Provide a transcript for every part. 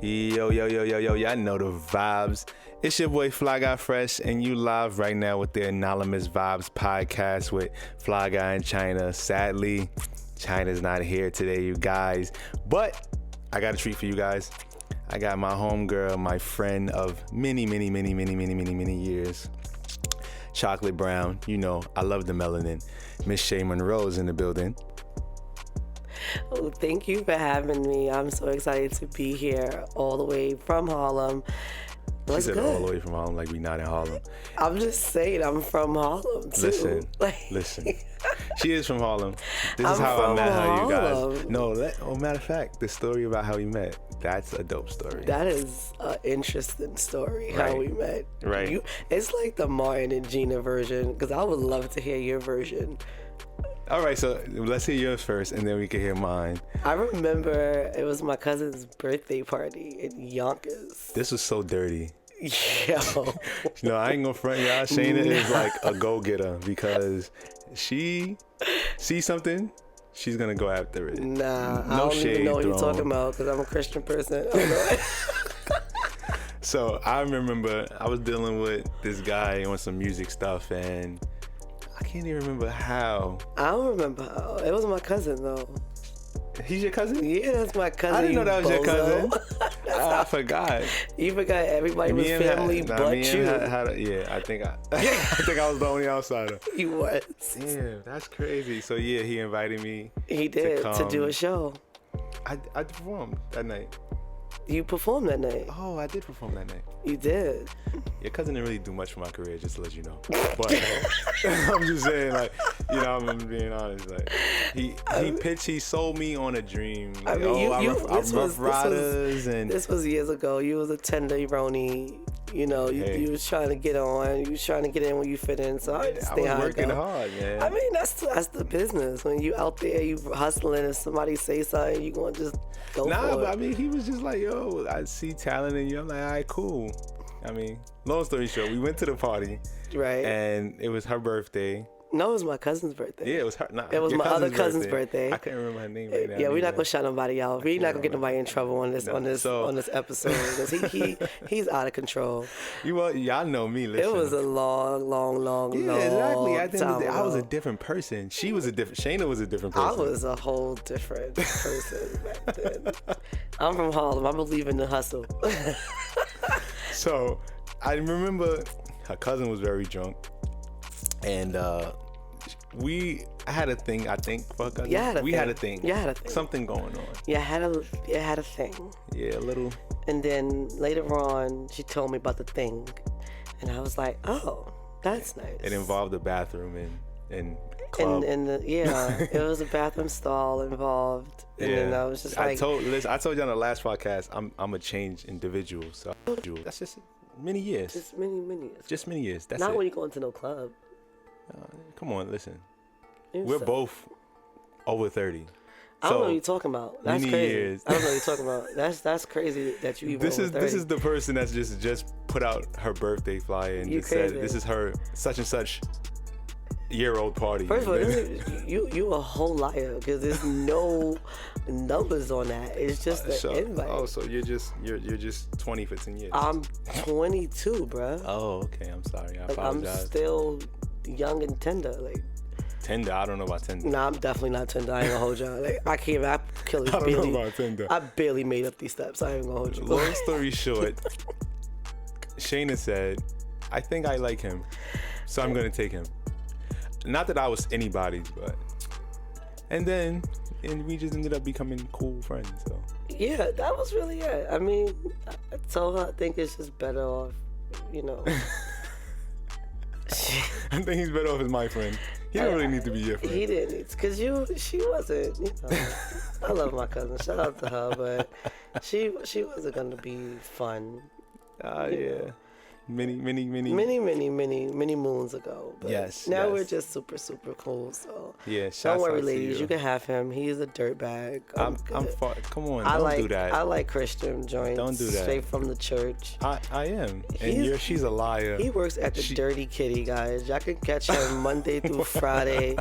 Yo, y'all know the vibes. It's your boy Flyy Guy Fresh, and you live right now with the Anonymous Vibes podcast with Fly Guy in China. Sadly, China's not here today, you guys. But I got a treat for you guys. I got my homegirl, my friend of many years. Chocolate brown, you know, I love the melanin. Miss Shay Monroe is in the building. Oh, thank you for having me. I'm so excited to be here all the way from Harlem. She said all the way from Harlem, like we not in Harlem. I'm just saying I'm from Harlem too. Listen. She is from Harlem. This is how I met her, you guys. No, matter of fact, the story about how we met, that's a dope story. That is an interesting story, right. How we met. Right. It's like the Martin and Gina version, because I would love to hear your version. All right, so let's hear yours first, and then we can hear mine. I remember it was my cousin's birthday party in Yonkers. This was so dirty. Yo. No, I ain't gonna front y'all. Shayna is like a go-getter because she sees something, she's gonna go after it. Nah, I don't even know what you're talking about because I'm a Christian person. So I remember I was dealing with this guy on some music stuff, and I can't even remember how. I don't remember how. It was my cousin though. He's your cousin? Yeah, that's my cousin. I didn't know that was your cousin. I forgot. You forgot everybody was family but you. I think I was the only outsider. He was. Damn, that's crazy. So yeah, he invited me. He did to do a show. I performed that night. You performed that night. Oh, I did perform that night. You did. Your cousin didn't really do much for my career, just to let you know. But I'm just saying, like, you know, I'm being honest. Like, he sold me on a dream. Like, I mean, and this was years ago. You was a tenderoni. You know, you was trying to get on. You was trying to get in when you fit in. So I understand I was how working hard, man. I mean, that's the business. When you out there, you hustling. If somebody say something, you gonna just go for it. Nah, but I mean, he was just like, yo, I see talent in you. I'm like, all right, cool. I mean, long story short, we went to the party. Right. And it was her birthday. No, it was my cousin's birthday. Yeah, it was her. Nah, it was my other cousin's birthday. I can't remember her name right now. Yeah, we're not gonna shout nobody out. We're not gonna get nobody in trouble on this episode because he's out of control. Y'all know me. Listen. It was a long. Yeah, exactly. At the end of the day, I was a ago. different person. Shayna was a different person. I was a whole different person back then. I'm from Harlem. I believe in the hustle. So I remember her cousin was very drunk, and I had a thing, I think, for her cousin. Yeah, we had a thing. Yeah, had a thing. Something going on. Yeah, had a thing. Yeah, a little. And then later on, she told me about the thing, and I was like, oh, that's nice. It involved a bathroom and club. It was a bathroom stall involved. And then I was just like, I told you on the last podcast, I'm a changed individual. So that's just many years. Just many years. That's not it. when you go into no club. Come on, listen. We're both over 30. I don't know what you're talking about. That's crazy. Years. I don't know what you're talking about. That's crazy that you even over 30. This is the person that's just put out her birthday flyer and just said this is her such and such year-old party. First of all, you a whole liar because there's no numbers on that. It's just an invite. Oh, so you're just 20 for 10 years. I'm 22, bro. Oh, okay. I'm sorry. I I'm apologize. still young and tender. Like tender. I don't know about tender. Nah, I'm definitely not tender. I ain't gonna hold y'all. Like I don't know about tender. I barely made up these steps. I ain't gonna hold you. Long story short, Shayna said, "I think I like him, so I'm gonna take him." Not that I was anybody's, but and we just ended up becoming cool friends. So yeah, that was really it. I mean, I told her I think it's just better off, you know. I think he's better off as my friend. He don't really need to be your friend. He didn't, because she wasn't. You know, I love my cousin. Shout out to her, but she wasn't gonna be fun. Yeah. Many moons ago. But yes. Now we're just super cool. So yeah. Don't worry, ladies. You can have him. He's a dirtbag. I'm come on. Don't do that. I like Christian joints. Don't do that. Straight from the church. I am. And she's a liar. He works at the Dirty Kitty, guys. Y'all can catch him Monday through Friday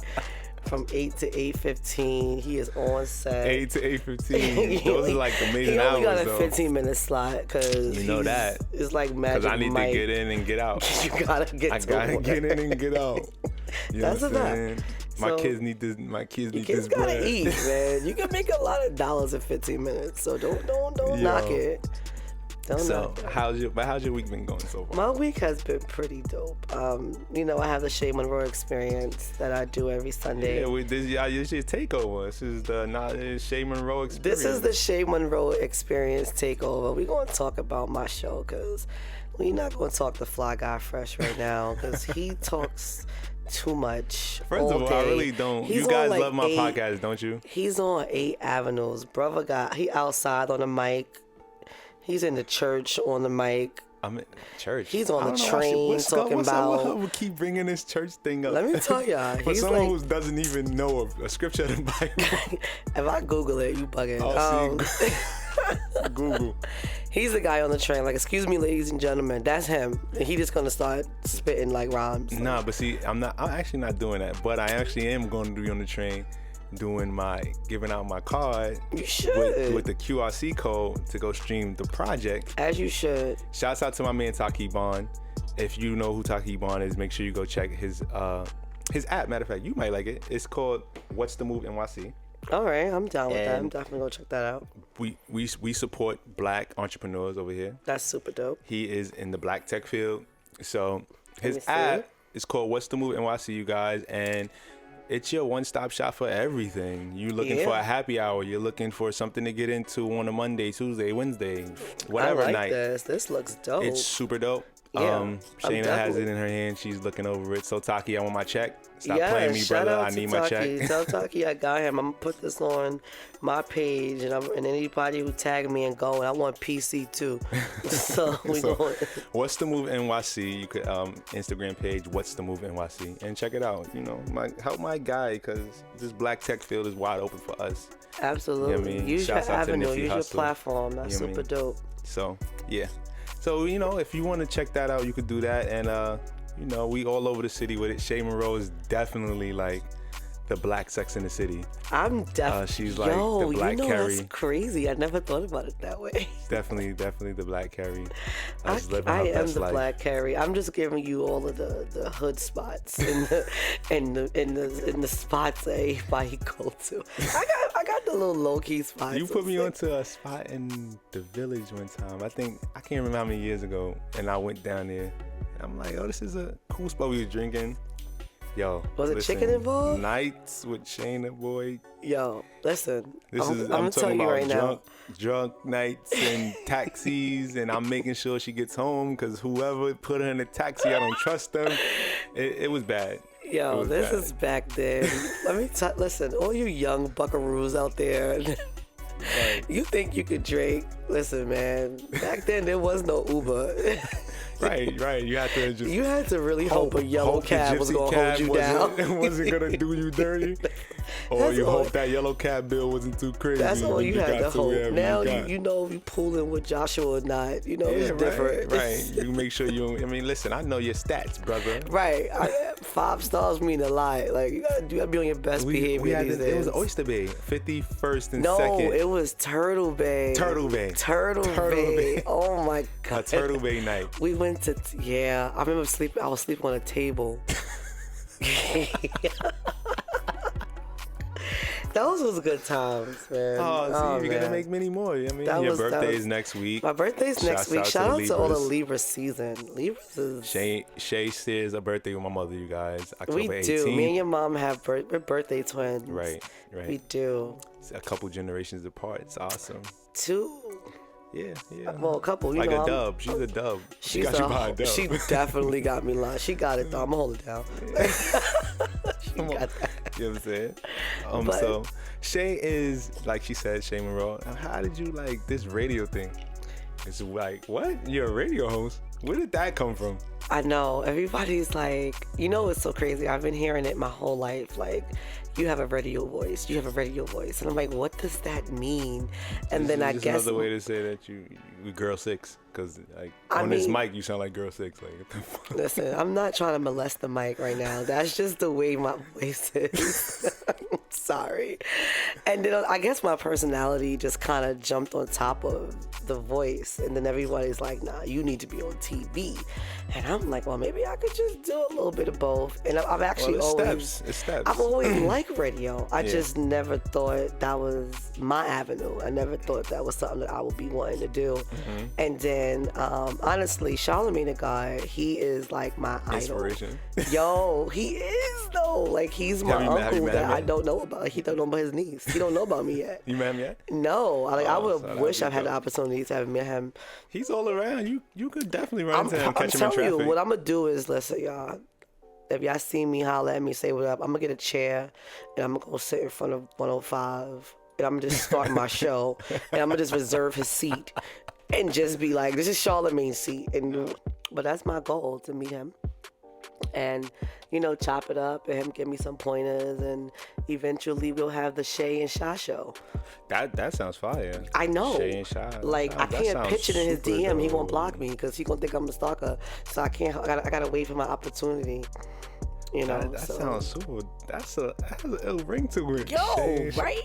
from 8 to 8:15. He is on set. 8 to 8:15. Those are like amazing he only hours, got a 15-minute slot because you know that it's like Magic because I need Mike. to get in and get out. You gotta get. I gotta get in and get out. You That's know a what I'm fact. saying? My So, kids need this. My kids need kids this gotta bread. eat, man. You can make a lot of dollars in 15 minutes, so don't knock it. Don't So knock it. how's your week been going so far? My week has been pretty dope. You know, I have the Shay Monroe experience that I do every Sunday. Yeah, this is Takeover. This is the Shay Monroe experience. This is the Shay Monroe experience takeover. We're going to talk about my show because we're not going to talk to Fly Guy Fresh right now because he talks too much. First of all, I really don't. He's you guys on, like, love my podcast, don't you? He's on 8 avenues. Brother he outside on the mic. He's in the church on the mic. I'm in church. He's on I the don't know why train what's talking up about. with keep bringing this church thing up. Let me tell y'all, For he's someone like, who doesn't even know a scripture of the Bible. if I Google it, you bugging. Google. He's the guy on the train, like, excuse me, ladies and gentlemen, that's him. And he just gonna start spitting like rhymes. Nah, but see, I'm actually not doing that. But I actually am going to be on the train giving out my card. You should. With the QRC code to go stream the project. As you should. Shouts out to my man Taki Bond. If you know who Taki Bond is, make sure you go check his app. Matter of fact, you might like it. It's called What's the Move NYC. All right, I'm down with that. And I'm definitely gonna check that out. We support black entrepreneurs over here. That's super dope. He is in the black tech field. So his me see. app is called What's the Move NYC, you guys, and it's your one-stop shop for everything. You're looking for a happy hour. You're looking for something to get into on a Monday, Tuesday, Wednesday, whatever I like night. This looks dope. It's super dope. Yeah, Shayna has it in her hand. She's looking over it. So Taki, I want my check. Stop playing me, shout brother. out I to need my Taki. check. Tell Taki I got him. I'm gonna put this on my page, and anybody who tag me and go, I want PC too. So we going. What's the Move NYC? You could Instagram page What's the Move NYC and check it out. You know, help my guy because this black tech field is wide open for us. Absolutely. You know what I mean? Use Shouts your out to avenue. Nipsey Use your Hussle. platform. That's You know what I super mean? dope. So yeah. So you know, if you want to check that out, you could do that. And you know, we all over the city with it. Shay Monroe is definitely like the black Sex in the City. I'm definitely. She's like the black Carrie. That's crazy. I never thought about it that way. Definitely the black Carrie. I Living her am best the life. black Carrie. I'm just giving you all of the hood spots and the spots that everybody go to. I got the little low key spots. You put me onto a spot in the Village one time. I can't remember how many years ago, and I went down there. And I'm like, oh, this is a cool spot. We were drinking. Yo, Was it chicken involved? Nights with Shayna, boy. Yo, listen. I'm gonna tell talking you about right now. drunk nights and taxis, and I'm making sure she gets home because whoever put her in a taxi, I don't trust them. It was bad. Yo, this is back then. Let me listen. All you young buckaroos out there. Right. You think you could drink? Listen, man. Back then there was no Uber. Right. You had to really hope a yellow cab was gonna hold you down. wasn't gonna do you dirty. Or you hope that yellow cab bill wasn't too crazy. That's all you had to hope. Now you know you pooling with Joshua or not. You know it's different. Right. You make sure listen, I know your stats, brother. Right. 5 stars mean a lot. Like you gotta be on your best behavior these days. It was Oyster Bay, 51st and 2nd. No, it was Turtle Bay. Turtle Bay. Oh my God. A Turtle Bay night. We went to I remember I was sleeping on a table. Those was good times, man. You're gonna make many more. I mean, your birthday is next week. My birthday's next week. Shout out to all the Libra season. Libras is. Shay shares a birthday with my mother, you guys. October We 18th. do. Me and your mom have we're birthday twins. Right. We do. It's a couple generations apart. It's awesome. 2. Yeah. Well, a couple. You like know, a dub. She's a dub. She got you by a dub. She definitely got me lying. She got it though. I'm gonna hold it down. She got that. You know what I'm saying? So Shay is, like she said, Shay Monroe. How did you like this radio thing? It's like, what? You're a radio host? Where did that come from? I know. Everybody's like, it's so crazy. I've been hearing it my whole life. Like, you have a radio voice. You have a radio voice. And I'm like, what does that mean? And then I guess another way to say that you girl 6, because like on this mic you sound like girl 6. Like, what the fuck? Listen, I'm not trying to molest the mic right now. That's just the way my voice is. I'm sorry. And then I guess my personality just kind of jumped on top of the voice. And then everybody's like, nah, you need to be on TV. And I'm like, well, maybe I could just do a little bit of both. And I've actually it's steps. I've always liked radio. I just never thought that was my avenue. I never thought that was something that I would be wanting to do. Mm-hmm. And then, honestly, Charlamagne the God, he is like my inspiration. Idol. Yo, he is though. Like, he's my uncle that I don't know about. He don't know about his niece. He don't know about me yet. You met him yet? No. I would wish I've had the opportunity to have met him. He's all around. You could definitely run into him, catch him in traffic. You, what I'm gonna do is, listen, y'all. If y'all see me, holler at me, say what up. I'm gonna get a chair and I'm gonna go sit in front of 105 and I'm gonna just start my show and I'm gonna just reserve his seat and just be like, this is Charlamagne's seat. But that's my goal, to meet him and chop it up and him give me some pointers, and eventually we'll have the Shay and Shy show. That sounds fire. I know. Shay and Shy. Like, I can't pitch it in his DM. Dope. He won't block me because he gonna think I'm a stalker. So I can't. I gotta wait for my opportunity. That sounds super. That's a ill ring to it. Yo, right?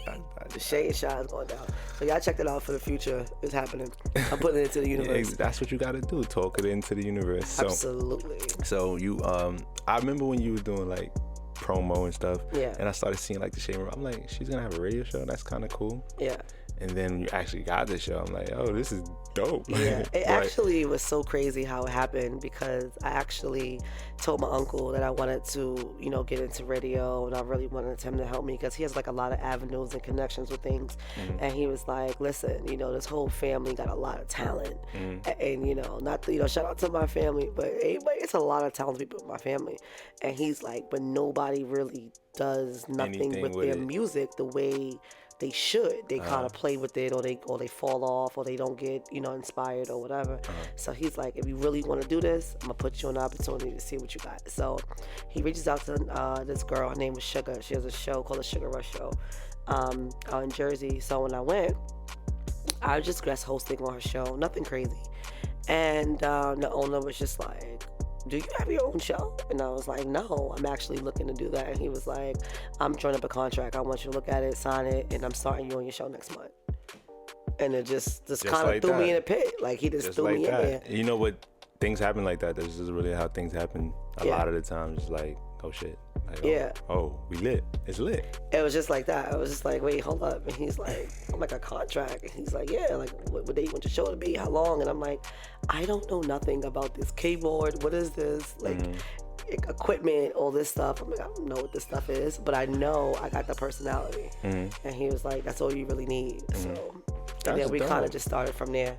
The Shay and Shy is going down. So y'all check that out for the future. It's happening. I'm putting it into the universe. That's what you got to do. Talk it into the universe. So, absolutely. So you, I remember when you were doing like promo and stuff. Yeah. And I started seeing like the Shay. I'm like, she's gonna have a radio show. That's kind of cool. Yeah. And then when you actually got the show, I'm like, oh, this is dope. Yeah, it actually was so crazy how it happened, because I actually told my uncle that I wanted to, get into radio, and I really wanted him to help me because he has like a lot of avenues and connections with things. Mm-hmm. And he was like, listen, this whole family got a lot of talent. Mm-hmm. And, not to, shout out to my family, but anybody, it's a lot of talented people in my family. And he's like, but nobody really does nothing with their music the way they should. They kind of play with it, or they fall off, or they don't get inspired or whatever. So he's like, if you really want to do this, I'm gonna put you on the opportunity to see what you got. So he reaches out to this girl. Her name was Sugar. She has a show called the Sugar Rush Show out in Jersey. So when I went, I was just guest hosting on her show, nothing crazy. And the owner was just like, do you have your own show? And I was like, no, I'm actually looking to do that. And he was like, I'm drawing up a contract. I want you to look at it, sign it, and I'm starting you on your show next month. And it just kind of threw me in a pit. Like, he just threw me in there. You know what? Things happen like that. This is really how things happen a lot of the time. Just like, oh shit. Like, oh, we lit. It's lit. It was just like that. I was just like, wait, hold up. And he's like, I'm like, a contract. And he's like, yeah, like, what day you want your show to be? How long? And I'm like, I don't know nothing about this keyboard. What is this? Like, equipment, all this stuff. I'm like, I don't know what this stuff is, but I know I got the personality. Mm-hmm. And he was like, that's all you really need. Mm-hmm. So, and then we kind of just started from there.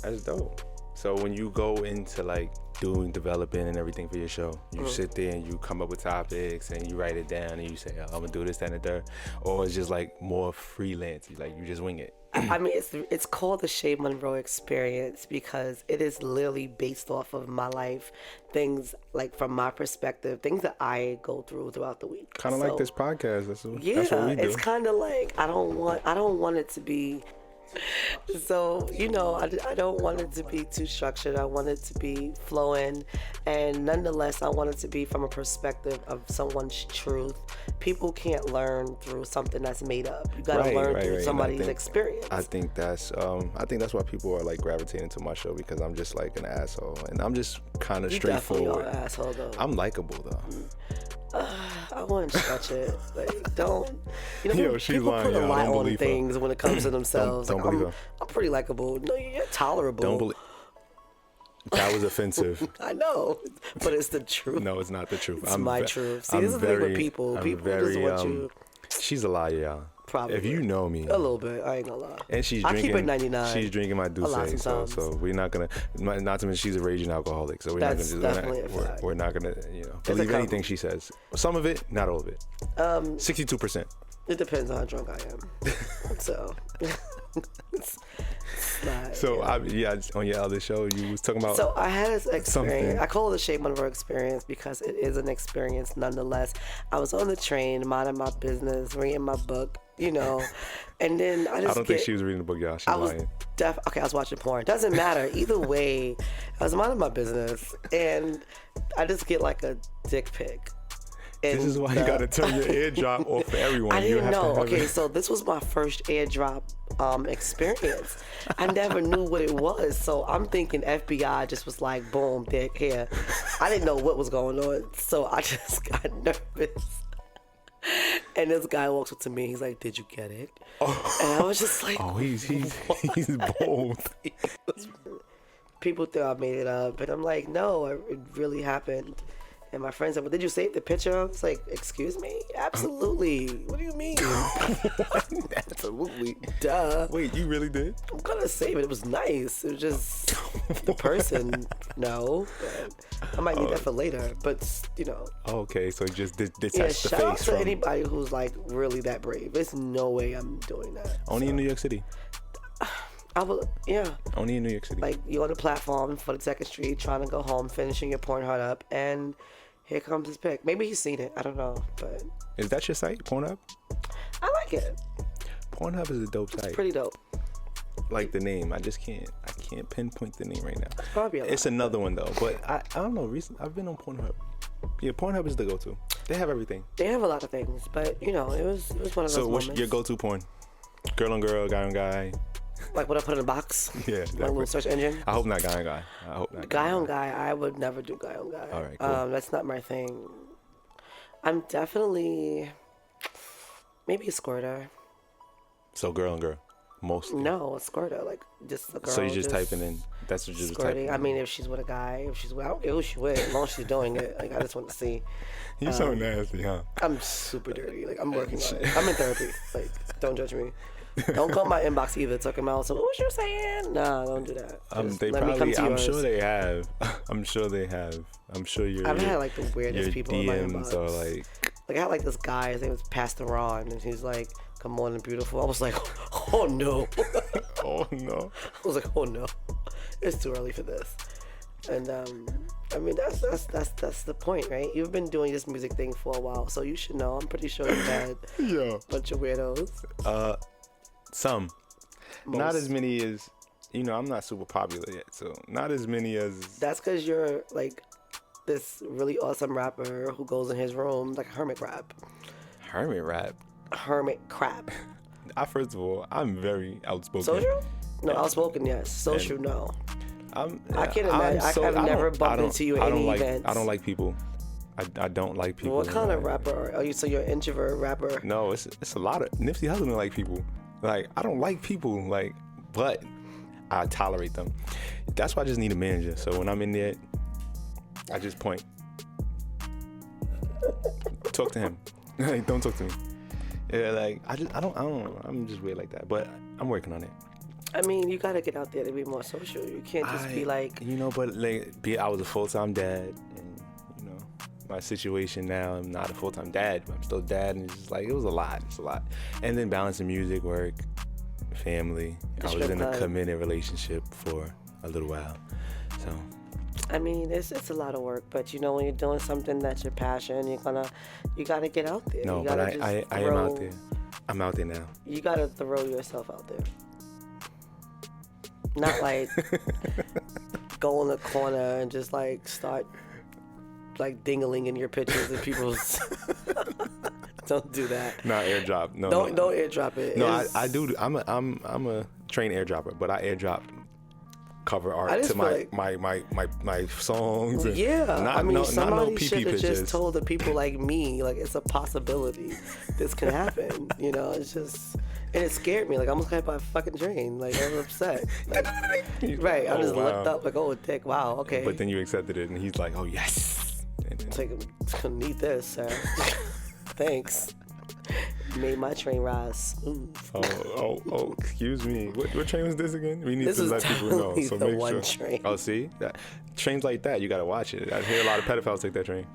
That's dope. So when you go into like developing and everything for your show, you sit there and you come up with topics and you write it down and you say, oh, I'm gonna do this, that, and the third, or it's just like more freelance, like you just wing it. I mean, it's called the Shay Monroe experience because it is literally based off of my life, things like from my perspective, things that I go throughout the week. Kind of like this podcast. That's what we do. It's kind of like I don't want it to be. So, I don't want it to be too structured. I want it to be flowing, and nonetheless, I want it to be from a perspective of someone's truth. People can't learn through something that's made up. You gotta learn through somebody's experience. I think that's why people are like gravitating to my show, because I'm just like an asshole, and I'm just kind of straightforward. You definitely are an asshole, though. I'm likable though. I wouldn't stretch it. Like, don't. Yo, she's people lying. Put a lot on her. things when it comes to themselves. Don't believe her. I'm pretty likable. No, you're tolerable. Don't believe. That was offensive. I know, but it's the truth. No, it's not the truth. It's my truth. See, this is the thing with people. People just want you. She's a liar, y'all. Probably. If you know me. A little bit. I ain't gonna lie. And she's I drinking. keep it 99. She's drinking my Douce. So we're not gonna. Not to mention she's a raging alcoholic. So we're not gonna. We're not gonna. Believe anything she says. Some of it, not all of it. 62%. It depends on how drunk I am. So. it's not. So on your other show, you was talking about. So I had this experience. Something. I call it the Shay Monroe experience because it is an experience nonetheless. I was on the train, minding my business, reading my book, and then I don't think she was reading the book, y'all. She's lying. Okay, I was watching porn. Doesn't matter. Either way, I was minding my business, and I just get like a dick pic. This is why you gotta turn your airdrop off for everyone. I didn't know. Okay, so this was my first airdrop experience. I never knew what it was, so I'm thinking FBI just was like, boom, dick, here. I didn't know what was going on, so I just got nervous. And this guy walks up to me. He's like, "Did you get it?" Oh. And I was just like, "Oh, he's bold." People think I made it up, and I'm like, "No, it really happened." And my friend said, "Well, did you save the picture?" I was like, "Excuse me? Absolutely. What do you mean?" Absolutely. Duh. Wait, you really did? I'm gonna save it. It was nice. It was just the person. No. But I might need that for later. But, Okay, so just detach the face shout out to from... anybody who's like really that brave. There's no way I'm doing that. Only in New York City. I will, yeah. Only in New York City. Like, you're on the platform for the 2nd Street, trying to go home, finishing your Pornhub up, and here comes his pic. Maybe he's seen it. I don't know, but... Is that your site, Pornhub? I like it. Pornhub is a dope site. It's pretty dope. Like the name, I can't pinpoint the name right now. Probably it's another one though, but I don't know. Recently, I've been on Pornhub. Yeah, Pornhub is the go-to. They have everything. They have a lot of things, but it was one of those moments. So what's your go-to porn? Girl on girl, guy on guy. Like what I put in a box? Yeah. Like a little search engine? I hope not guy on guy. I hope not. Guy on guy, I would never do guy on guy. All right, cool. That's not my thing. I'm definitely maybe a squirter. So girl on girl, mostly. No, a squirter, like just a girl. So you're just typing in. That's what you're just typing. I mean, if she's with a guy, I don't care who she's with, as long as she's doing it. Like, I just want to see. You're so nasty, huh? I'm super dirty. Like, I'm working on it. I'm in therapy. Like, don't judge me. Don't go in my inbox either. Talking about, so what was you saying? Nah, don't do that. They probably. I'm sure they have. I'm sure they have. I'm sure I've had like the weirdest people in my DMs inbox. are like. Like, I had like this guy. His name was Pastor Ron, and he's like, "Good morning, beautiful." I was like, "Oh no." Oh no. I was like, "Oh no, it's too early for this." And I mean, that's the point, right? You've been doing this music thing for a while, so you should know. I'm pretty sure you've had a bunch of weirdos. Some. Most. Not as many as, I'm not super popular yet, so not as many as... That's because you're, like, this really awesome rapper who goes in his room, like, hermit rap. Hermit rap? Hermit crap. First of all, I'm very outspoken. Social? No, outspoken, yes. Social, no. I can't imagine. I've never bumped into you at any events. I don't like people. I don't like people. What kind of rapper are you? So you're an introvert rapper? No, it's a lot of... Nipsey Hussle don't like people. Like, I don't like people, like, but I tolerate them. That's why I just need a manager. So when I'm in there, I just point. Talk to him. Like, don't talk to me. Yeah, like, I don't know. I'm just weird like that, but I'm working on it. I mean, you gotta get out there to be more social. You can't just be like... but like, I was a full-time dad, and, my situation now, I'm not a full-time dad, but I'm still a dad, and it's just like, it was a lot. It's a lot. And then balancing music, work, family. I was in a committed relationship for a little while, so... I mean, it's a lot of work, but when you're doing something that's your passion, you gotta get out there. No, but I am out there. I'm out there now. You gotta throw yourself out there. Not like go in the corner and just like start like dingling in your pictures and people's. Don't do that. No, airdrop. No, don't airdrop it. No, I do. I'm a trained airdropper, but I airdrop cover art to my songs. And somebody should have just told the people like me, like, it's a possibility this can happen. It's just, and it scared me. Like, I almost got hit by a fucking train. Like, I was upset. Like, right. I just looked up like, oh, dick. Wow. Okay. But then you accepted it, and he's like, oh yes. It's like, I'm gonna need this, sir. Thanks. Made my train ride smooth. Oh, excuse me. What train was this again? We need to let people know. So make sure. Train. Oh, see? Trains like that, you gotta watch it. I hear a lot of pedophiles take that train.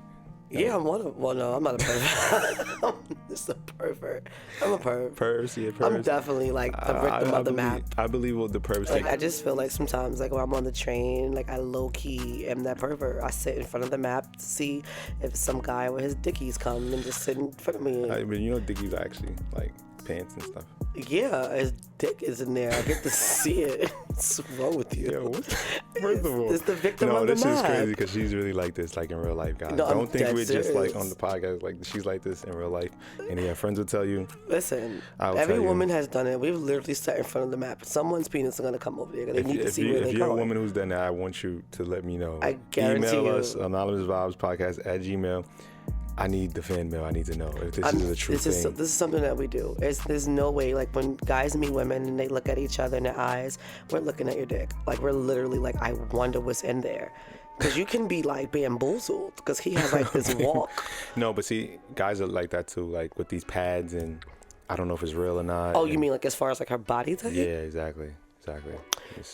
Yeah, I'm one of. Well, no, I'm not a pervert. I'm just a pervert. I'm a perv. Pervs, yeah, pervs. I'm definitely like the victim of the map. I believe what the pervs Like, think. I just feel like sometimes, like when I'm on the train, like I low key am that pervert. I sit in front of the map to see if some guy with his dickies come and just sit in front of me. I mean, you know, dickies are actually like pants and stuff. Yeah, his dick is in there. I get to see it. What's wrong with you? Yo, what? First of all, It's the victim of the this is map. crazy because she's really like this, like in real life, guys. No, I'm Don't think dead we're just like serious. on the podcast, like she's like this in real life. And yeah, friends will tell you. Listen, I'll every tell you. woman has done it. We've literally sat in front of the map. Someone's penis is gonna come over there. They need to see where If they're you're a going. woman who's done that, I want you to let me know. I guarantee Email you. us anonymousvibespodcast@gmail. I need the fan mail. I need to know if this is a true thing. This is something that we do. There's no way, like when guys meet women and they look at each other in their eyes, we're looking at your dick. Like we're literally like, I wonder what's in there. Because you can be like bamboozled because he has like this walk. No, but see, guys are like that too, like with these pads, and I don't know if it's real or not. Oh, you mean like as far as like her body type? Yeah, exactly.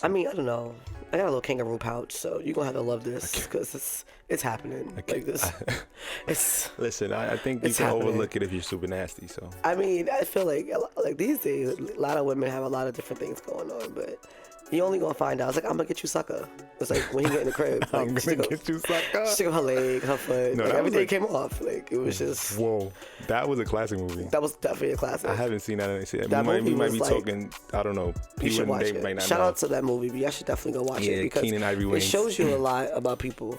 I mean, I don't know. I got a little kangaroo pouch, so you're going to have to love this because it's happening. Like this. It's. Listen, I think you It's can happening. overlook it if you're super nasty, so. I mean, I feel like these days, a lot of women have a lot of different things going on, but you only gonna find out. It's like, I'm gonna get you sucker. It's like when you get in the crib, like, I'm gonna get you sucker. stick of her leg, her foot, No, like, that was everything like- came off. Like it was just. Whoa, that was a classic movie. That was definitely a classic. I haven't seen that. That We movie might was be like- talking. I don't know. You should watch they might it. not Shout know. out to that movie, but y'all should definitely go watch Yeah, it because Keenan Ivory it Wayans. shows you a lot about people.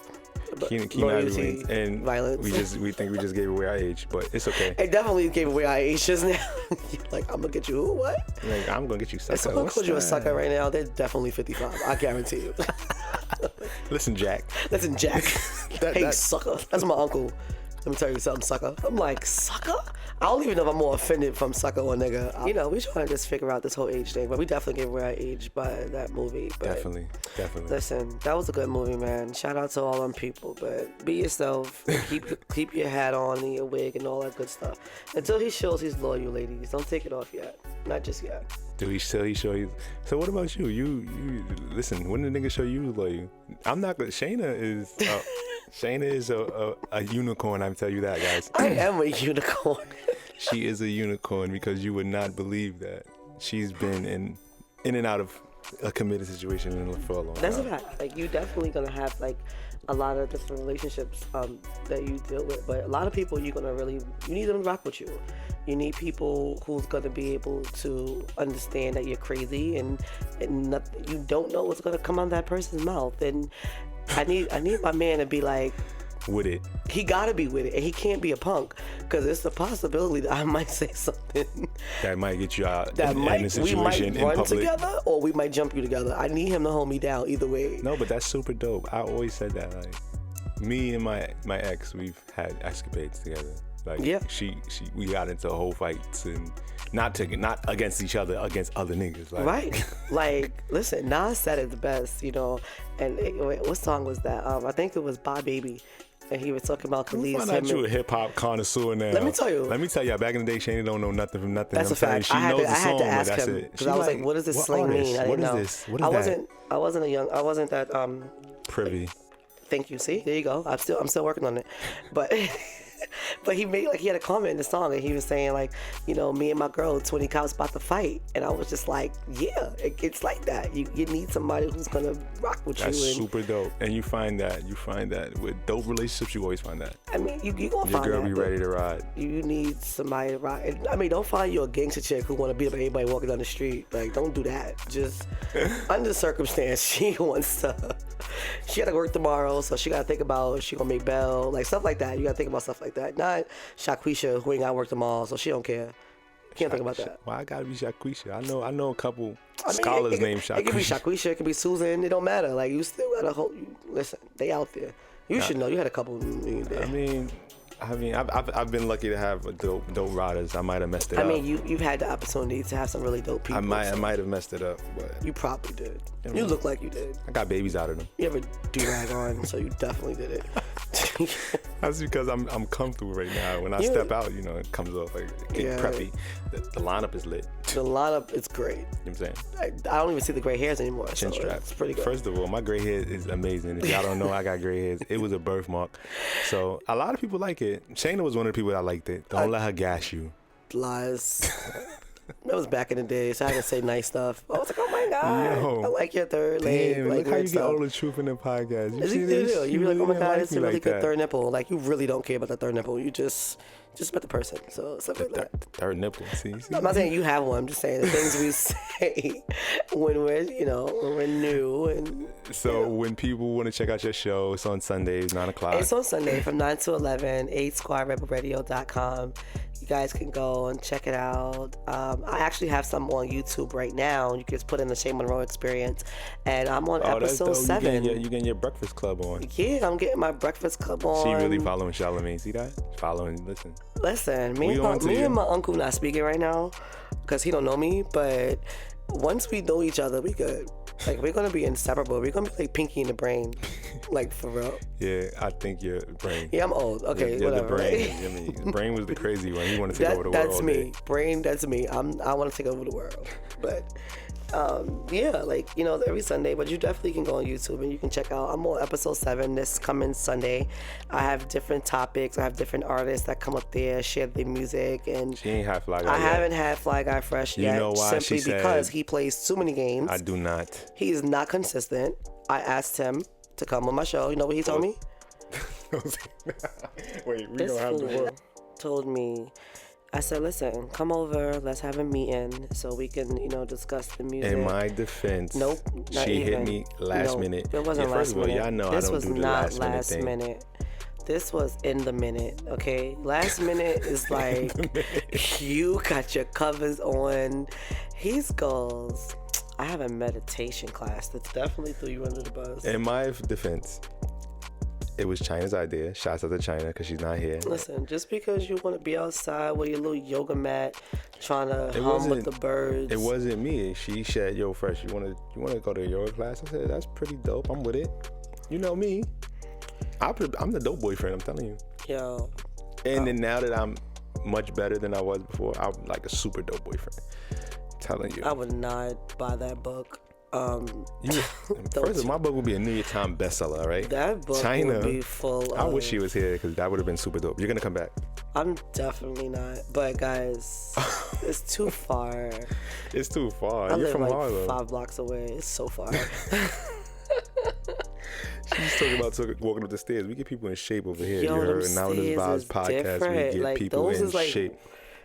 Keenan Loyalty, Ivory Wayans. And violence. we think we just gave away our age, but it's okay. It definitely gave away our age just now. Like, I'm gonna get you who? What? Like, I'm gonna get you sucker. If someone What's called you a that? sucker right now, they're definitely 55. I guarantee you. Listen, Jack. Listen, Jack. That- Hey, that- sucker. That's my uncle. Let me tell you something, sucker. I'm like, sucker? I don't even know if I'm more offended from sucker or nigga. You know, we trying to just figure out this whole age thing, but we definitely gave away our age by that movie. But Definitely. listen, that was a good movie, man. Shout out to all them people, but be yourself. keep your hat on and your wig and all that good stuff. Until he shows he's loyal, ladies. Don't take it off yet. Not just yet. Do he show you? So what about you? You listen. When the nigga show you loyal? I'm not gonna. Shayna is a unicorn. I'm tell you that, guys. I am a unicorn. She is a unicorn because you would not believe that she's been in and out of a committed situation for a long time. That's a fact. Like, you definitely gonna have like a lot of different relationships that you deal with, but a lot of people you need them to rock with you. You need people who's gonna be able to understand that you're crazy and you don't know what's gonna come out of that person's mouth. And I need my man to be like, with it. he gotta be with it, and he can't be a punk because it's the possibility that I might say something That might get you out that in a we might situation in run public. together or we might jump you together. I need him to hold me down either way. No, but that's super dope. I always said that. Like, me and my ex, we've had escapades together. Like, Yeah. we got into whole fights and not against each other, against other niggas. Like, Right. Like, listen, Nas said it the best, you know. And what song was that? I think it was Bye Baby. And he was talking about Khalid's Find out you a hip hop connoisseur now. Let me tell you. Back in the day, Shane don't know nothing from nothing. That's I'm a telling you, fact. she knows the I had song, to but ask that's him it. because I was like, "What does this slang mean?" I didn't know. What is this? What is that? I wasn't that Privy. Thank you. See, there you go. I'm still working on it, but but he had a comment in the song and he was saying like, you know, me and my girl 20 cows about to fight, and I was just like, yeah, it's like that. You need somebody who's gonna rock with That's you. And super dope. And you find that with dope relationships, you always find that. I mean, you gonna Your find girl that, be but ready to ride. You need somebody to rock. And, I mean, don't find you a gangster chick who want to beat up everybody walking down the street. Like, don't do that. Just under circumstance, she wants to. She got to work tomorrow, so she got to think about if she gonna make bail, like stuff like that. You got to think about stuff like that. Not Shaquisha who ain't got to work tomorrow, so she don't care. Can't think about that. Why I gotta be Shaquisha? I know a couple I mean, scholars named Shaquisha. It could be Shaquisha, it could be Susan. It don't matter. Like, you still got to hold. Listen, they out there. You should know. You had a couple there. I mean, I've been lucky to have dope riders. I might have messed it up. I mean, you've had the opportunity to have some really dope people. I might have messed it up, but You probably did. You look like you did. I got babies out of them. You have a do-rag on, so you definitely did it. That's because I'm comfortable right now. When I step out, you know, it comes off like getting preppy. The lineup is lit. The lineup is great. You know what I'm saying? I don't even see the gray hairs anymore. Chin strap. It's pretty good. First of all, my gray hair is amazing. If y'all don't know, I got gray hairs. It was a birthmark. So a lot of people like it. Shayna was one of the people that liked it. Don't let her gas you. Lies. That was back in the day, so I had to say nice stuff. I was like, oh my God, I like your third leg. Damn, look how you get all the truth in the podcast. You see this? You be like, oh my God, it's a really good third nipple. Like, you really don't care about the third nipple. You just about the person. So something like that. Third nipple. See? I'm not saying you have one. I'm just saying the things we say when we're new. And so when people want to check out your show, it's on Sundays, 9 o'clock. It's on Sunday from 9 to 11, 8squadrebelradio.com. You guys can go and check it out. I actually have some on YouTube right now. You can just put in the Shay Monroe experience. And I'm on episode 7. You getting your Breakfast Club on. Yeah, I'm getting my Breakfast Club on. She really following Charlamagne. See that? Following, listen. Listen, me and my uncle not speaking right now because he don't know me. But once we know each other, we good. Like, we're going to be inseparable. We're going to be like Pinky in the Brain. Like, for real. Yeah, I think you're Brain. Yeah, I'm old. Okay, whatever. The Brain. I mean, Brain was the crazy one. He wanted to take over the world. That's me. Brain, that's me. I want to take over the world. But, yeah, like, you know, every Sunday. But you definitely can go on YouTube and you can check out. I'm on episode 7 this coming Sunday. I have different topics. I have different artists that come up there, share their music. And she ain't had Fly Guy I haven't had Fly Guy Fresh yet. You know why? Simply because he plays too many games. I do not. He is not consistent. I asked him to come on my show. You know what he told me? Wait, we don't have the work. Told me, I said, listen, come over, let's have a meeting so we can, you know, discuss the music. In my defense, nope, she hit me last minute. It wasn't last minute. Y'all know this I don't was do the not last minute. This was in the minute, okay? Last minute is like, you got your covers on. He goes, I have a meditation class that's definitely threw you under the bus. In my defense, it was China's idea. Shouts out to China because she's not here. Listen, just because you want to be outside with your little yoga mat, trying to hum with the birds. It wasn't me. She said, "Yo, Fresh, you want to go to a yoga class?" I said, "That's pretty dope. I'm with it." You know me. I'm the dope boyfriend. I'm telling you. Yo. And then now that I'm much better than I was before, I'm like a super dope boyfriend. I'm telling you. I would not buy that book. First of all, my book would be a New York Times bestseller, right? That book China would be full I wish she was here because that would have been super dope. You're gonna come back. I'm definitely not. But guys, it's too far. It's too far. I You're live from like Harlem. 5 blocks away. It's so far. She's talking about walking up the stairs. We get people in shape over here. Yo, You heard ANOMALOUS Vibes podcast. Different. We get like, people in like, shape.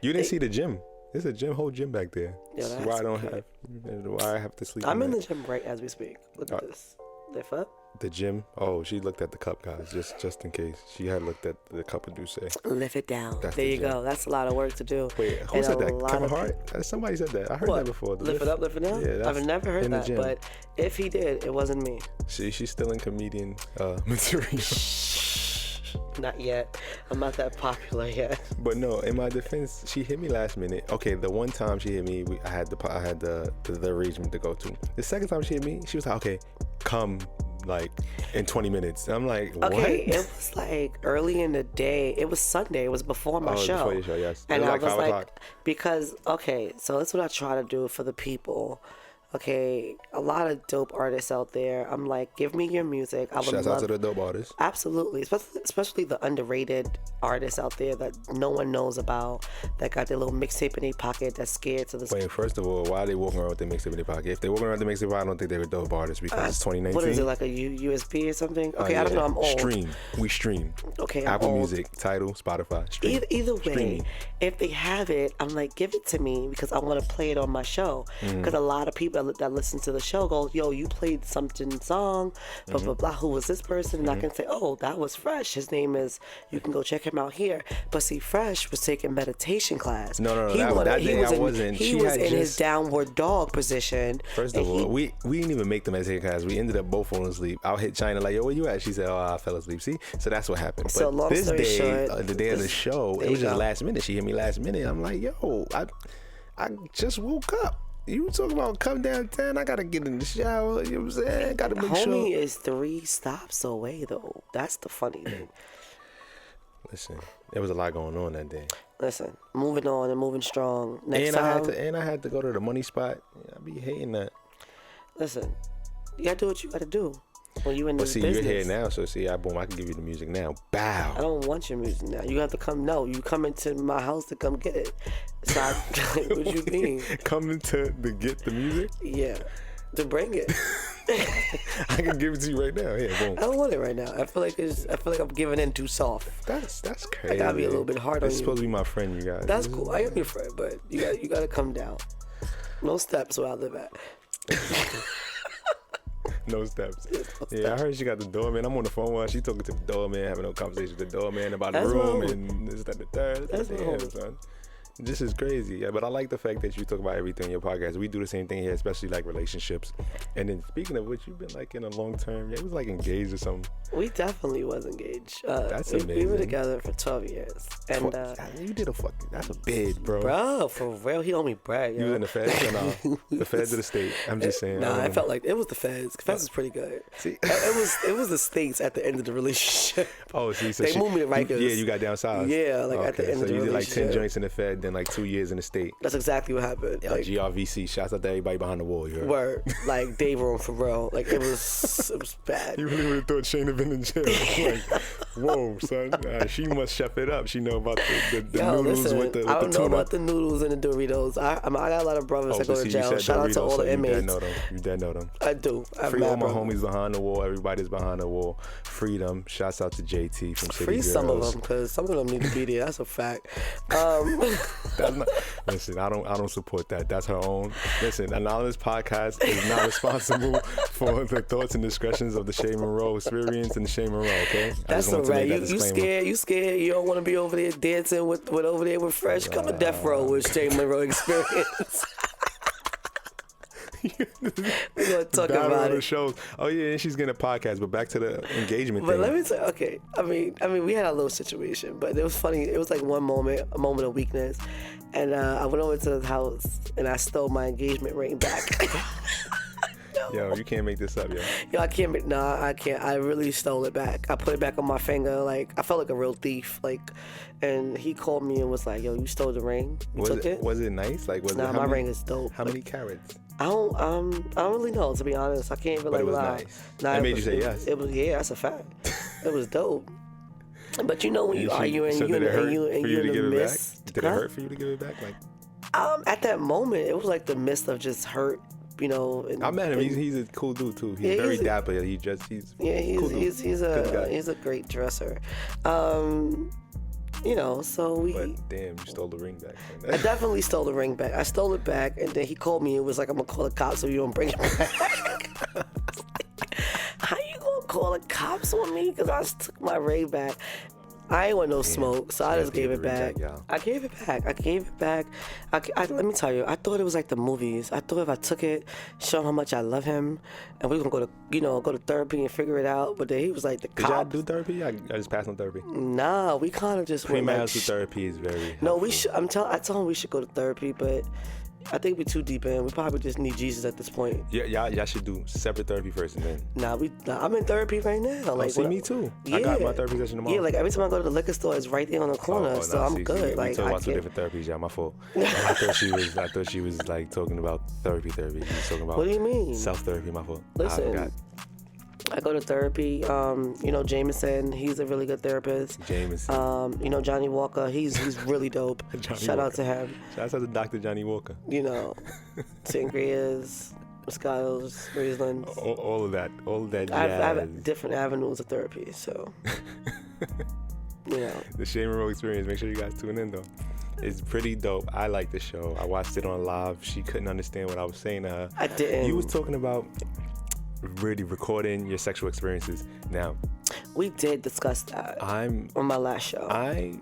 You didn't see the gym. There's a gym, whole gym back there. Yo, that's why I have to sleep. I'm in the gym right as we speak. Look at this. Lift up. The gym. Oh, she looked at the cup, guys. Just in case. She had looked at the cup of Douce. Lift it down. That's there the you gym. go. That's a lot of work to do. Wait, who said that? Kevin Hart? Somebody said that. I heard that before. Lift it up, lift it down? Yeah, I've never heard that, but if he did, it wasn't me. She's still in comedian material. Not yet. I'm not that popular yet. But no, in my defense, she hit me last minute. Okay, the one time she hit me, I had the arrangement to go to. The second time she hit me, she was like, "Okay, come like in 20 minutes." And I'm like, "What?" Okay, it was like early in the day. It was Sunday. It was before my show. Before your show, yes. And it was I like was 5 like, o'clock. because so that's what I try to do for the people. Okay, a lot of dope artists out there. I'm like, give me your music. I would Shouts out to the dope artists. Absolutely, especially the underrated artists out there that no one knows about, that got their little mixtape in their pocket, that's scared to the. Wait, first of all, why are they walking around with their mixtape in their pocket? If they walking around with their mixtape, I don't think they were dope artists because it's 2019. What is it, like a USB or something? Okay, I don't know. I'm old. We stream. Okay, Apple old. Music, Tidal, Spotify. Stream. Either way, Streaming. If they have it, I'm like, give it to me because I want to play it on my show. Because a lot of people that listen to the show go, yo, you played something song, blah, blah, blah. Who was this person? And I can say, oh, that was Fresh. His name is, you can go check him out here. But see, Fresh was taking meditation class. No. He was in his just downward dog position. First of all, we didn't even make the meditation class. We ended up both falling asleep. I hit China like, yo, where you at? She said, oh, I fell asleep. See? So that's what happened. So but long this story day, short, the day of the show, it was just last minute. She hit me last minute. I'm like, yo, I just woke up. You talking about come downtown? I gotta get in the shower. You know what I'm saying? Gotta make sure. Homie is 3 stops away though. That's the funny thing. Listen, there was a lot going on that day. Listen, moving on and moving strong. Next And time, I had to go to the money spot. I be hating that. listen, you gotta do what you gotta do when you in this business. You're here now, so boom, I can give you the music now. Bow. I don't want your music now. You have to come. No, you come into my house to come get it. So what you mean? Coming to get the music? Yeah, to bring it. I can give it to you right now. Yeah, boom. I don't want it right now. I feel like I'm giving in too soft. That's crazy. I gotta be a little bit hard on you. It's supposed to be my friend, you guys. That's cool. I am your friend, but you gotta come down. No steps where I live at. No steps. Yeah, I heard she got the doorman. I'm on the phone while she talking to the doorman, having a conversation with the doorman about the room and this, that, the third. That's damn, son. This is crazy. Yeah, but I like the fact that you talk about everything in your podcast. We do the same thing here, especially like relationships. And then speaking of which, you've been like in a long term. Yeah, it was like engaged or something. We definitely was engaged. That's amazing. We were together for 12 years. And you did that's a bid, bro. Bro, for real, he owed me bread. You was in the feds or no? The feds of the state. I'm just saying. Nah, I felt like it was the feds. The feds was pretty good. See, it was the states at the end of the relationship. Oh, see, so they moved me to Rikers. Yeah, you got down south. Yeah, like at the end of the relationship. So you did like 10 joints in the fed, then like 2 years in the state. That's exactly what happened. Yeah, like, GRVC. Shouts out to everybody behind the wall. You heard? Word, like day room for real. Like it was bad. You really would have thought Shane had been in jail. Like, whoa, son. She must chef it up. She know about the noodles listen, with the tuna. I don't know about the noodles and the Doritos. I got a lot of brothers that go to jail. Shout out to all the inmates. You dead know them. I do. Free all my homies behind the wall. Everybody's behind the wall. Freedom. Shouts out to JT from City Free Girls. some of them because some of them need to be there. That's a fact. Listen, I don't support that. That's her own. Listen, Anonymous Podcast is not responsible for the thoughts and discretions of the Shay Monroe experience and the Shay Monroe. Okay, that's all right. You scared? You don't want to be over there dancing with over there with Fresh. Come to Death Row with Shay Monroe experience. We're gonna talk about it. Shows. Oh yeah, and she's getting a podcast. But back to the engagement thing. But let me say, okay. I mean, we had a little situation, but it was funny. It was like a moment of weakness, and I went over to the house and I stole my engagement ring back. Yo, you can't make this up, yo. Yo, I can't. Nah, I can't. I really stole it back. I put it back on my finger. Like I felt like a real thief. Like, and he called me and was like, "Yo, you stole the ring. You took it? Was it nice? Like, was nah, it? My ring is dope. How many carats? I don't really know, to be honest. I can't really lie. Nice. Nah, it made you say yes. It was, yeah, that's a fact. It was dope. But you know when you arguing, so you in the midst. Did it hurt for you to give it back? Like, at that moment, it was like the midst of just hurt. You know, I met him. He's a cool dude too. He's very dapper. He's cool dude. He's a great dresser. You know, so we. But damn, you stole the ring back. I definitely stole the ring back. I stole it back, and then he called me and was like, "I'm gonna call the cops so you don't bring it back." How you gonna call the cops on me? Because I just took my ring back. I ain't want no smoke, so I just gave it back. I gave it back. Let me tell you, I thought it was like the movies. I thought if I took it, show him how much I love him, and we were gonna go to therapy and figure it out. But then he was like, the cops. Did y'all do therapy? I just passed on therapy. Nah, we kind of just Premarital therapy is very helpful. No, we should. I told him we should go to therapy, but I think we're too deep in. We probably just need Jesus at this point. Yeah, y'all should do separate therapy first and then. Nah, I'm in therapy right now. Like, me too. Yeah. I got my therapy session tomorrow. Yeah, like every time I go to the liquor store, it's right there on the corner, so I'm good. We talking about two different therapies, y'all. My fault. I thought she was like talking about therapy. She was talking about. What do you mean? Self therapy. My fault. Listen. I go to therapy. Jameson, he's a really good therapist. Jameson. Johnny Walker, he's really dope. Shout out to him. Shout out to Dr. Johnny Walker. Sangrias, Moscatos, Rieslings. All of that jazz. I have different avenues of therapy, so. The Shay Monroe experience. Make sure you guys tune in though. It's pretty dope. I like the show. I watched it on live. She couldn't understand what I was saying to her. I didn't. You was talking about really recording your sexual experiences. Now, we did discuss that on my last show. I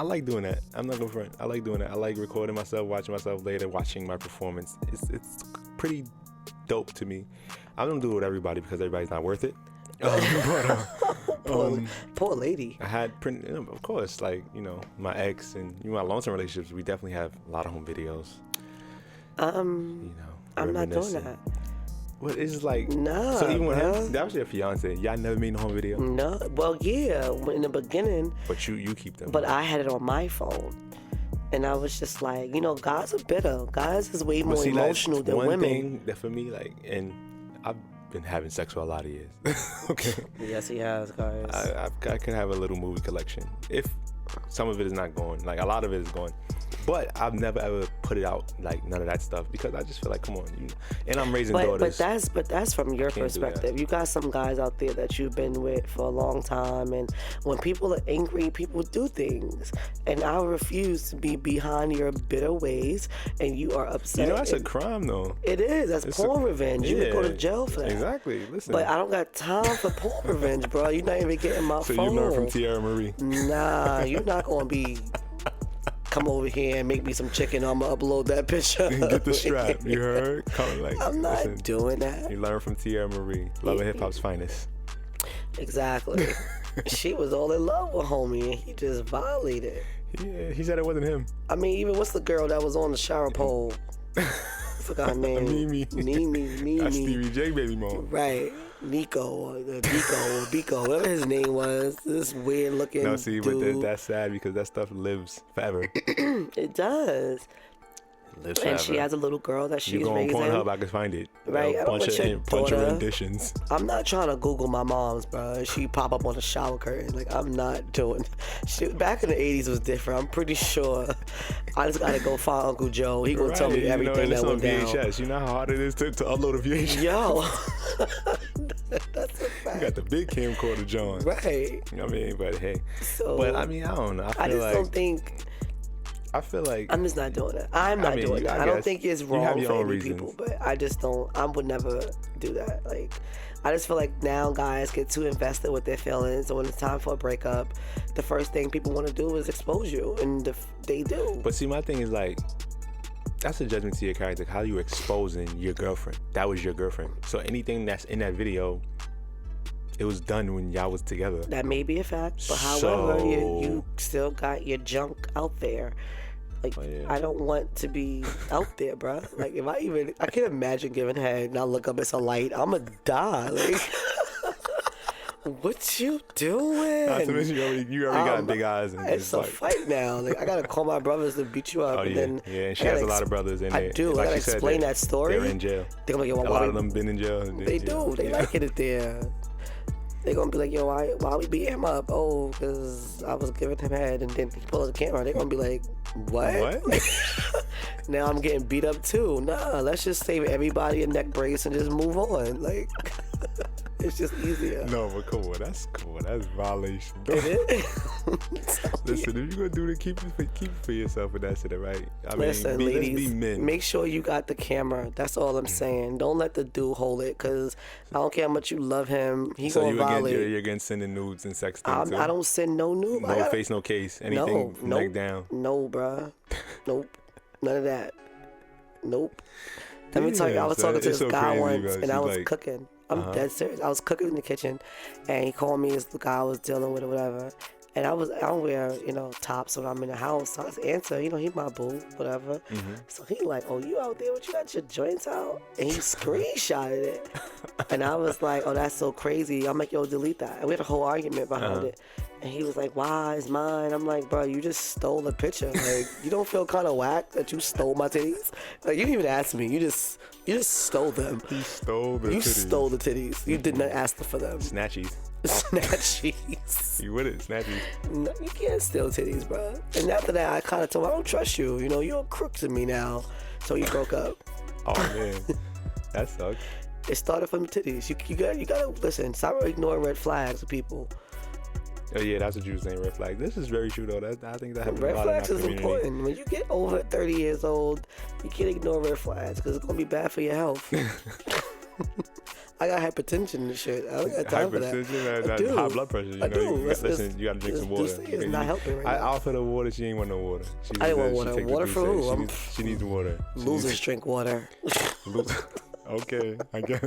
like doing that. I'm not gonna front. I like doing that. I like recording myself, watching myself later, watching my performance. It's pretty dope to me. I don't do it with everybody because everybody's not worth it. Poor lady. I had of course, like my ex and my long-term relationships. We definitely have a lot of home videos. I'm not doing that. What is like? Nah, So even with bruh. him, that was your fiance. Y'all never made the home video. No, well, yeah, in the beginning. But you keep them. But I had it on my phone, and I was just like, guys are bitter. Guys is way more emotional than one women. Thing that for me, like, and I've been having sex for a lot of years. Okay. Yes, he has, guys. I could have a little movie collection if some of it is not going. Like a lot of it is going. But I've never ever put it out, like none of that stuff, because I just feel like, come on, and I'm raising daughters. But that's from your perspective. You got some guys out there that you've been with for a long time, and when people are angry, people do things. And I refuse to be behind your bitter ways, and you are upset. That's a crime, though. It is. That's porn revenge. You could go to jail for that. Exactly. Listen. But I don't got time for porn revenge, bro. You're not even getting my phone. So you learn from Tierra Marie. Nah, you're not gonna be. Come over here and make me some chicken. I'm gonna upload that picture. And get the strap. You heard? I'm not doing that. You learn from Tierra Marie, Love and Hip Hop's finest. Exactly. She was all in love with homie, and he just violated. Yeah, he said it wasn't him. I mean, even what's the girl that was on the shower pole? I forgot her name. Mimi. That's Stevie J baby mom. Right. Nico or Biko, whatever his name was. This weird looking No, see, dude. but that's sad because that stuff lives forever. It does. Lives and forever. she has a little girl that she's you go on raising. Pornhub, I can find it. Right. I don't want your bunch of daughter. renditions. I'm not trying to Google my mom's, bro. She pop up on the shower curtain. Like, I'm not doing. Shit, back in the 80s was different. I'm pretty sure. I just gotta go find Uncle Joe. He gonna tell me everything that went down. VHS. You know how hard it is to upload a VHS. Yo. That's a fact. You got the big camcorder, John. Right. You know what I mean? But hey. So, but I mean, I don't know. I just don't think. I feel like I'm just not doing it. I'm not doing it. I don't think it's wrong for any reasons. people, but I just don't. I would never do that. Like, I just feel like now guys get too invested with their feelings, and when it's time for a breakup, the first thing people want to do is expose you, and they do. But see, my thing is like, that's a judgment to your character. How you exposing your girlfriend? That was your girlfriend. So anything that's in that video, it was done when y'all was together. That may be a fact, but however, you still got your junk out there. Like, I don't want to be out there, bro. Like, I can't imagine giving head and I look up, it's a light. I'ma die. Like, what you doing? Not to mention you already got big eyes. And it's a fight now. Like, I gotta call my brothers to beat you up. Oh, yeah. And then and she has a lot of brothers in there. I do. Like I gotta explain that story. They're in jail. They're gonna be like, a lot of them been in jail. They do. They like it there. They're gonna be like, yo, why we beat him up? Oh, because I was giving him head, and then he pulled the camera. They're gonna be like, what? Now I'm getting beat up too. Nah, let's just save everybody a neck brace and just move on. Like, it's just easier. No, but come on, that's violation. It is. Listen, if you're gonna do it, keep it for yourself, and that's it, right? Listen, ladies, let's be men. Make sure you got the camera. That's all I'm saying. Don't let the dude hold it, because I don't care how much you love him. He's gonna violate. You're against sending nudes and sexting too? I don't send no nude. No face, no case. Anything leg down. No, bruh. Nope. None of that. Nope. Let me tell you, I was talking to this guy once, and I was cooking. I'm dead serious. I was cooking in the kitchen, and he called me as the guy I was dealing with or whatever. And I don't wear, tops when I'm in the house. So I just answer, he my boo, whatever. Mm-hmm. So he like, oh, you out there? What, you got your joints out? And he screenshotted it. And I was like, oh, that's so crazy. I'm like, yo, delete that. And we had a whole argument behind it. And he was like, why? It's mine. I'm like, bro, you just stole the picture. Like, you don't feel kind of whack that you stole my titties? Like, you didn't even ask me. You just stole them. He stole the titties. You stole the titties. You did not ask for them. Snatchies. Snatchies. You with it, snatchies. No, you can't steal titties, bro. And after that, I kind of told him, I don't trust you. You're a crook to me now. So he broke up. Oh, man. That sucks. It started from titties. You gotta listen. Stop ignoring red flags with people. Oh yeah, that's what you were saying, red flag. This is very true though. I think that happens a red lot flags in our is community. important. When you get over 30 years old, you can't ignore red flags because it's gonna be bad for your health. I got hypertension and shit. I don't got time for that. Hypertension, I do. high blood pressure. You gotta drink some water. It's not helping right now. I offered her water. She ain't want no water. I didn't want water. Water for who? She needs water. Losers drink water. Okay, I guess.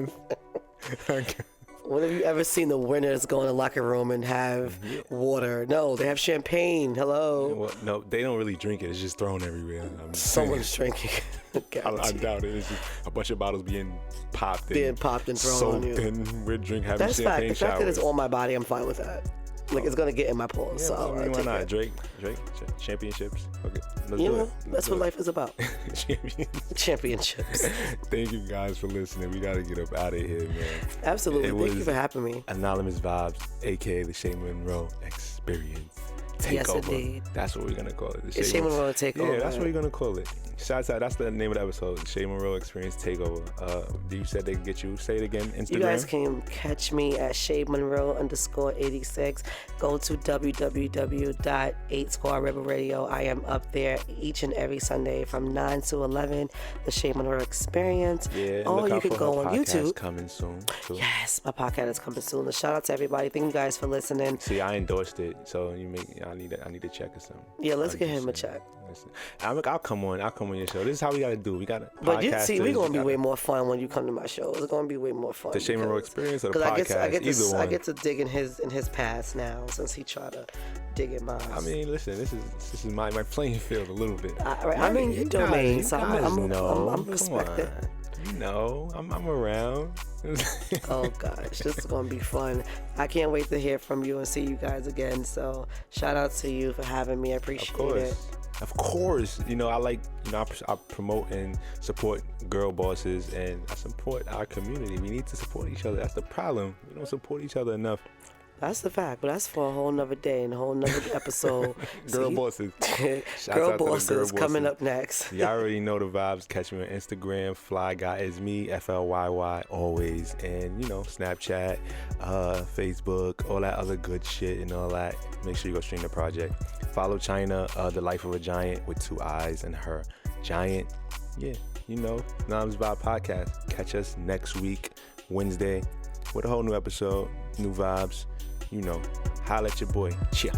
When have you ever seen the winners go in the locker room and have water? No, they have champagne. Hello. Well, no, they don't really drink it. It's just thrown everywhere. Someone's drinking. I doubt it. It's just a bunch of bottles being popped and thrown on you. And we're having That's champagne fact. The fact that it's on my body, I'm fine with that. Like, it's gonna get in my pores. Yeah, so I mean, why not? Drake, championships. Okay, let's you do know, it. that's what life is about. Championships. Thank you guys for listening. We gotta get up out of here, man. Absolutely. Thank you for having me. Anonymous Vibes, aka the Shay Monroe Experience. Takeover. Yes, indeed. That's what we're gonna call it. The Shay Monroe Takeover. Yeah, that's what we're gonna call it. Shouts out. That's the name of the episode. Shay Monroe Experience Takeover. You said they can get you. Say it again. Instagram. You guys can catch me at Shay Monroe _86. Go to www.8squad Radio. I am up there each and every Sunday from 9 to 11. The Shay Monroe Experience. Yeah. Or you can go on YouTube. Coming soon. Too. Yes, my podcast is coming soon. A shout out to everybody. Thank you guys for listening. See, I endorsed it, so I need a check or something. Yeah, let's get him a check. I'll come on your show. This is how we gotta do. We gotta. But you see, we're gonna be way more fun when you come to my show. It's gonna be way more fun. The Shay Monroe Experience or the podcast? I get to dig in his past now since he tried to dig in mine. I mean, listen, this is my playing field a little bit. I'm in your domain, so I'm respected. You know, I'm around. Oh gosh, this is gonna be fun. I can't wait to hear from you and see you guys again. So shout out to you for having me. I appreciate it. Of course, I promote and support girl bosses, and I support our community. We need to support each other. That's the problem. We don't support each other enough. That's the fact, but that's for a whole nother day and a whole nother episode. Bosses. Girl bosses coming up next. Y'all already know the vibes. Catch me on Instagram. Flyy Guy is me, FLYY always. And, Snapchat, Facebook, all that other good shit and all that. Make sure you go stream the project. Follow China, The Life of a Giant with 2 eyes and her giant. Yeah, Anonymous Vibe Podcast. Catch us next week, Wednesday, with a whole new episode, new vibes. Holla at your boy. Cheer.